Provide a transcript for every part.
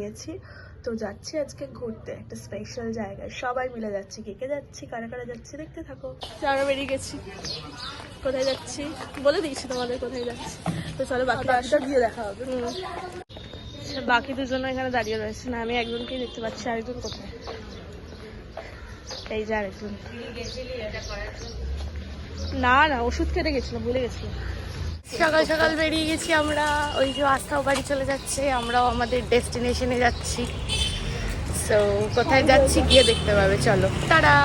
বেরিয়েছি, তো যাচ্ছি আজকে ঘুরতে একটা স্পেশাল জায়গায়। সবাই মিলে যাচ্ছি, কে কে যাচ্ছি, কারা কারা যাচ্ছি দেখতে থাকো। আমরা বেরিয়ে গেছি, কোথায় যাচ্ছি বলে দিয়েছি তোমাদের কোথায় যাচ্ছি, তো চলো বাকিটা গিয়ে দেখা হবে। বাকি দুজনে এখানে দাঁড়িয়ে রয়েছে, না আমি একজনকেই দেখতে পাচ্ছি, আরেকজন কোথায়, এই যে আরেকজন। না না ওষুধ খেতে গেছিলাম, ভুলে গেছিলাম। সকাল সকাল বেরিয়ে গেছি আমরা, ওই যে আস্থাও বাড়ি চলে যাচ্ছে, আমরাও আমাদের ডেস্টিনেশনে যাচ্ছি। সো কোথায় যাচ্ছি গিয়ে দেখতে পাবে, চলো টাটা।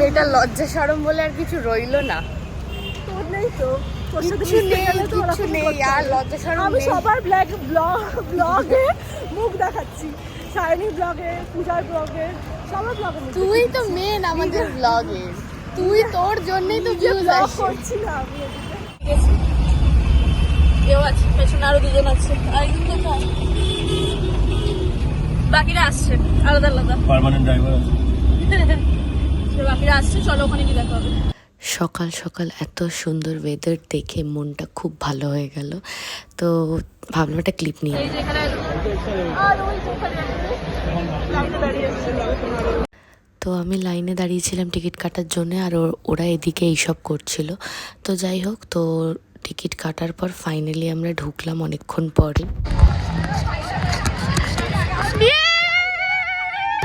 এটা লজ্জা শরম বলে আর কিছু রইলো না, তোর নেই তো, তোর সাথে কিছু নেই কিছু নেই আর লজ্জা শরম আমি নেই। সবার ব্লগে মুখ দেখাচ্ছি, সায়নী ব্লগে, পূজার ব্লগে, সবার ব্লগে। তুই তো মেন আমাদের ব্লগে, তুই তোর জন্যই তো ভিউজ আসছে। করছি না আমি এদিকে। কেউ আছে পেছনে, আরো দুজন আছে, আরেকজন কোথায়, বাকিরা আসছে আলাদা আলাদা, পার্মানেন্ট ড্রাইভার আছে। বাকিরা আসছে, চলো ওখানে গিয়ে দেখা হবে। সকাল সকাল এত সুন্দর ওয়েদার দেখে মনটা খুব ভালো হয়ে গেল, তো ভাবলাম একটা ক্লিপ নিয়ে। এই যে এখানে আর ওই যে ওখানে লাইনে দাঁড়িয়ে আছে। তো আমি লাইনে দাঁড়িয়েছিলাম টিকিট কাটার জন্য, আর ওরা এদিকে এইসব করছিল। তো যাই হোক, তো টিকিট কাটার পর ফাইনালি আমরা ঢুকলাম অনেকক্ষণ পরে।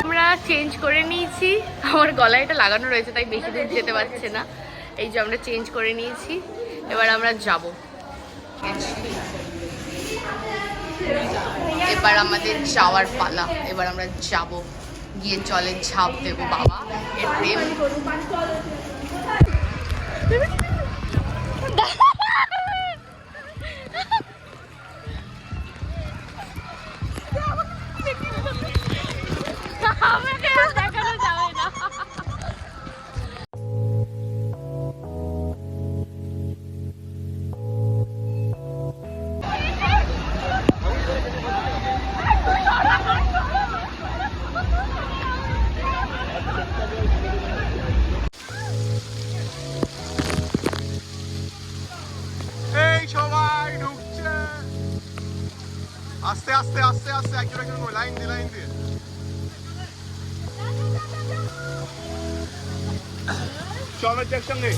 আমরা চেঞ্জ করে নিয়েছি, আমার গলায় এটা লাগানো রয়েছে তাই বেশি দূর যেতে পারছে না। এই যে আমরা চেঞ্জ করে নিয়েছি, এবার আমরা যাব। এবার আমাদের যাওয়ার পালা, এবার আমরা যাব, গিয়ে জলে ঝাঁপ দেবো। বাবা এর প্রেম। আমাকে আর দেখানো যাবে না। এই সবাই ঢুকছে, আস্তে আস্তে আস্তে আস্তে, একজন একজন লাইন দিয়ে লাইন দিয়ে। চলো একসঙ্গে।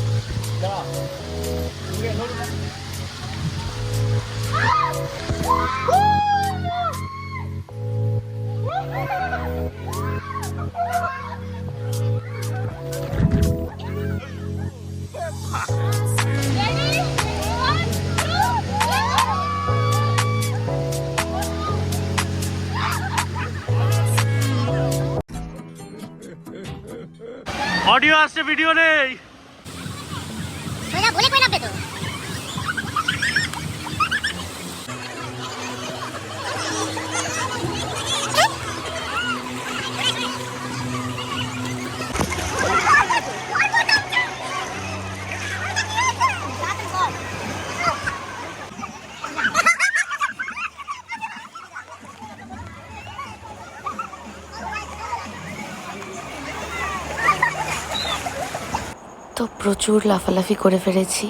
অডিও আসছে, ভিডিও নেই। বলে কই নামবে তো। তো প্রচুর লাফালাফি করে ফেলেছি,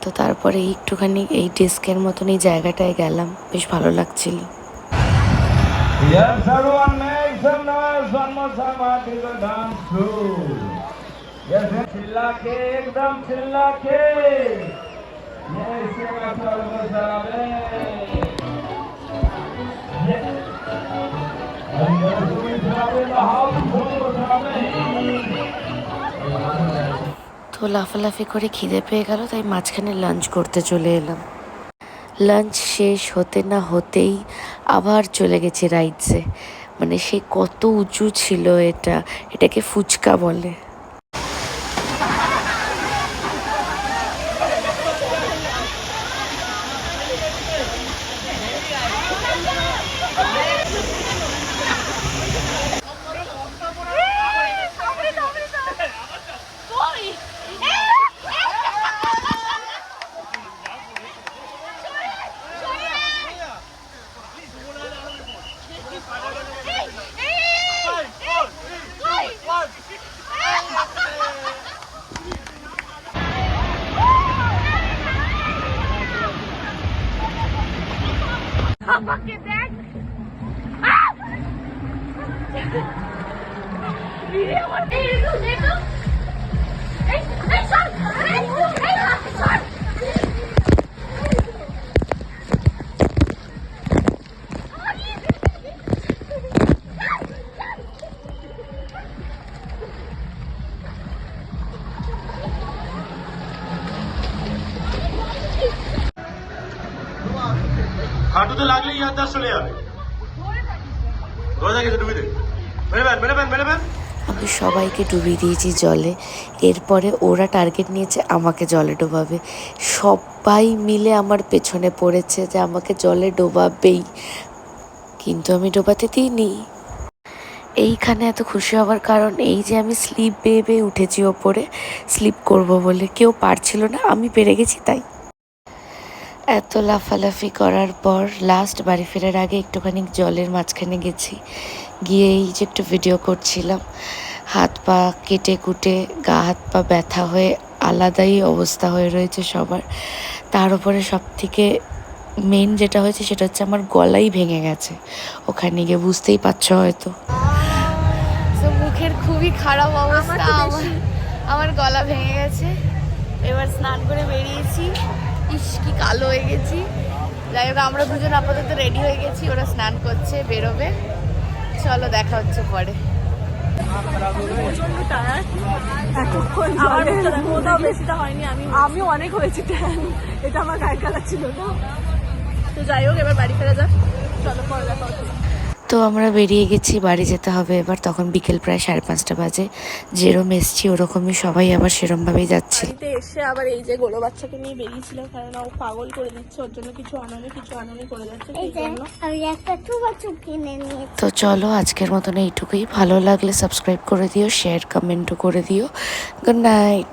তো তারপরে একটুখানি এই ডেস্কের মতন এই জায়গাটায় গেলাম, বেশ ভালো লাগছিল। Yes, everyone make some noise one more time until the dance crew. Yes, chilla ke, ekdam chilla ke. Yes, ye matal bazabe. Yes. And yes, we travel the house full bazabe. তো লাফালাফি করে খিদে পেয়ে গেল, তাই মাঝখানে lunch করতে চলে এলাম। লাঞ্চ শেষ হতে না হতেই আবার চলে গেছি রাইডসে। মানে সে কত উঁচু ছিল, এটাকে ফুচকা বলে। হাঁটুতে লাগলে ইয়াদদাস্ত চলে যাবে রোজা গেছে ডুবি দে মেরে ব্যান আমি সবাইকে ডুবিয়ে দিয়েছি জলে। এরপরে ওরা টার্গেট নিয়েছে আমাকে জলে ডোবাবে। সবাই মিলে আমার পেছনে পড়েছে যে আমাকে জলে ডোবাবেই, কিন্তু আমি ডোবাতে দিইনি। এইখানে এত খুশি হওয়ার কারণ এই যে আমি স্লিপ বেয়ে বেয়ে উঠেছি ওপরে, স্লিপ করব বলে। কেউ পারছিল না, আমি পেরে গেছি তাই। এত লাফালাফি করার পর লাস্ট বাড়ি ফেরার আগে একটুখানি জলের মাঝখানে গেছি, গিয়ে এই যে একটু ভিডিও করছিলাম। হাত পা কেটে কুটে গা হাত পা ব্যথা হয়ে আলাদাই অবস্থা হয়ে রয়েছে সবার। তার উপরে সব থেকে মেন যেটা হয়েছে সেটা হচ্ছে আমার গলাই ভেঙে গেছে ওখানে গিয়ে, বুঝতেই পারছো হয়তো। তো মুখের খুবই খারাপ অবস্থা, আমার গলা ভেঙে গেছে। এবার স্নান করে বেরিয়েছি, ইস কি কালো হয়ে গেছি। যাই হোক আমরা দুজন আপাতত রেডি হয়ে গেছি, ওরা স্নান করছে, বেরোবে। চলো দেখা হচ্ছে পরে। এতক্ষণ আমার জলে মুখটা দেখো, ওটাও বেশিটা হয়নি। আমিও অনেক হয়েছি ট্যান, এটা আমার গায়ের কালার ছিল না। তো যাই হোক এবার বাড়ি ফেরা যাক, চলো পরে দেখা হচ্ছে। তো আমরা বেরিয়ে গেছি, বাড়ি যেতে হবে এবার। তখন বিকেল প্রায় 5:30 বাজে। যেরম এসছি ওরকমই সবাই আবার সেরমভাবেই যাচ্ছি। বাড়িতে এসে আবার এই যে গোলো বাচ্চাকে নিয়ে বেরিয়েছিলাম, কারণ ও পাগল করে দিচ্ছে, ওর জন্য কিছু আনানি করে যাচ্ছে। সেই জন্য আমি একটা চুপ কিনে নিয়েছি। তো চলো আজকের মতন এইটুকুই। ভালো লাগলে সাবস্ক্রাইব করে দিও, শেয়ার কমেন্টও করে দিও। Good night.